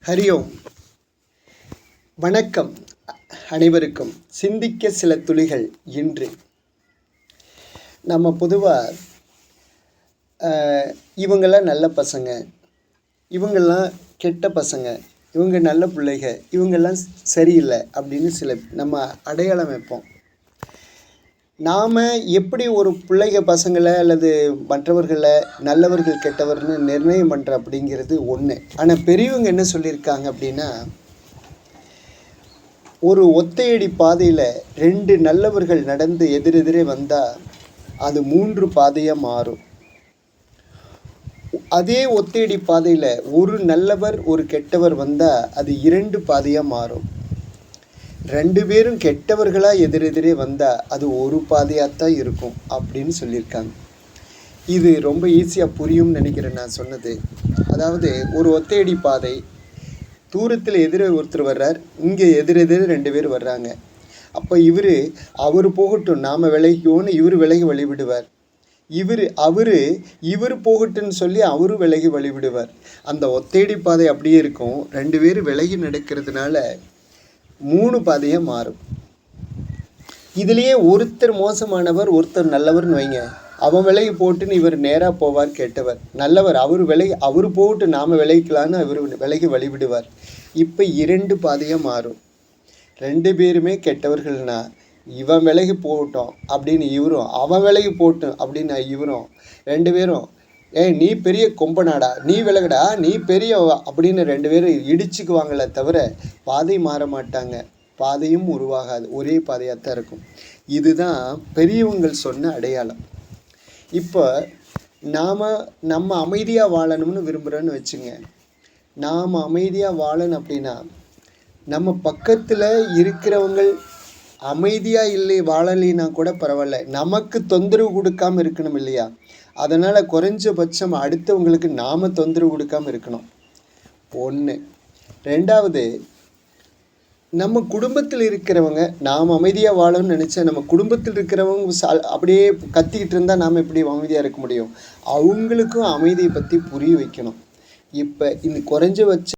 ஹரி ஓம். வணக்கம் அனைவருக்கும். சிந்திக்க சில துளிகள். இன்று நம்ம பொதுவாக இவங்கெல்லாம் நல்ல பசங்க, இவங்கெல்லாம் கெட்ட பசங்க, இவங்க நல்ல பிள்ளைங்க, இவங்கெல்லாம் சரியில்லை அப்படின்னு சில நம்ம அடையாளம் வைப்போம். நாம் எப்படி ஒரு பிள்ளைங்க பசங்களை அல்லது மற்றவர்களை நல்லவர்கள் கெட்டவர்னு நிர்ணயம் பண்ணுற அப்படிங்கிறது ஒன்று. ஆனால் பெரியவங்க என்ன சொல்லியிருக்காங்க அப்படின்னா, ஒரு ஒத்தையடி பாதையில் 2 நல்லவர்கள் நடந்து எதிரெதிரே வந்தால் அது 3 பாதையாக மாறும். அதே ஒத்தையடி பாதையில் ஒரு நல்லவர் ஒரு கெட்டவர் வந்தால் அது 2 பாதையாக மாறும். 2 பேரும் கெட்டவர்களாக எதிரெதிரே வந்தால் அது ஒரு பாதையாகத்தான் இருக்கும் அப்படின்னு சொல்லியிருக்காங்க. இது ரொம்ப ஈஸியாக புரியும்னு நினைக்கிறேன் நான் சொன்னது. அதாவது ஒரு ஒத்தையடி பாதை, தூரத்தில் எதிரே ஒருத்தர் வர்றார், இங்கே எதிரெதிரே 2 பேர் வர்றாங்க. அப்போ அவர் போகட்டும் நாம் விலகிக்குவோன்னு இவர் விலகி வழிவிடுவார். இவர் போகட்டுன்னு சொல்லி அவரும் விலகி வழிவிடுவார். அந்த ஒத்தையடி பாதை அப்படியே இருக்கும். 2 பேர் விலகி நடக்கிறதுனால 3 பாதையாக மாறும். இதுலேயே ஒருத்தர் மோசமானவர் ஒருத்தர் நல்லவர்னு வைங்க. அவன் விலகி போட்டுன்னு இவர் நேராக போவார், கெட்டவர். நல்லவர் அவர் போட்டு நாம் விலகிக்கலான்னு அவர் விலகி வழிவிடுவார். இப்போ 2 பாதையாக மாறும். 2 பேருமே கெட்டவர்கள்னா இவன் விலகி போகட்டும் அப்படின்னு இவரும், அவன் விலகி போட்டும் அப்படின்னு இவரும், 2 பேரும் நீ பெரிய கொம்பனாடா, நீ விலகடா, நீ பெரிய அப்படின்னு 2 பேரும் இடிச்சுக்குவாங்களே தவிர பாதை மாற மாட்டாங்க. பாதையும் உருவாகாது, ஒரே பாதையாக தான் இருக்கும். இதுதான் பெரியவங்கள் சொன்ன அடையாளம். இப்போ நம்ம அமைதியாக வாழணும்னு விரும்புகிறோன்னு வச்சுங்க. நாம் அமைதியாக வாழணும் அப்படின்னா நம்ம பக்கத்தில் இருக்கிறவங்க அமைதியாக வாழலைன்னா கூட பரவாயில்ல, நமக்கு தொந்தரவு கொடுக்காமல் இருக்கணும் இல்லையா? அதனால் குறைஞ்சபட்சம் அடுத்தவங்களுக்கு நாம் தொந்தரவு கொடுக்காமல் இருக்கணும். 1. 2வது, நம்ம குடும்பத்தில் இருக்கிறவங்க நாம் அமைதியாக வாழணும்னு நினச்சா நம்ம குடும்பத்தில் இருக்கிறவங்க அப்படியே கத்திக்கிட்டு இருந்தால் நாம் எப்படி அமைதியாக இருக்க முடியும்? அவங்களுக்கும் அமைதியை பற்றி புரிய வைக்கணும். இப்போ இந்த குறைஞ்சபட்ச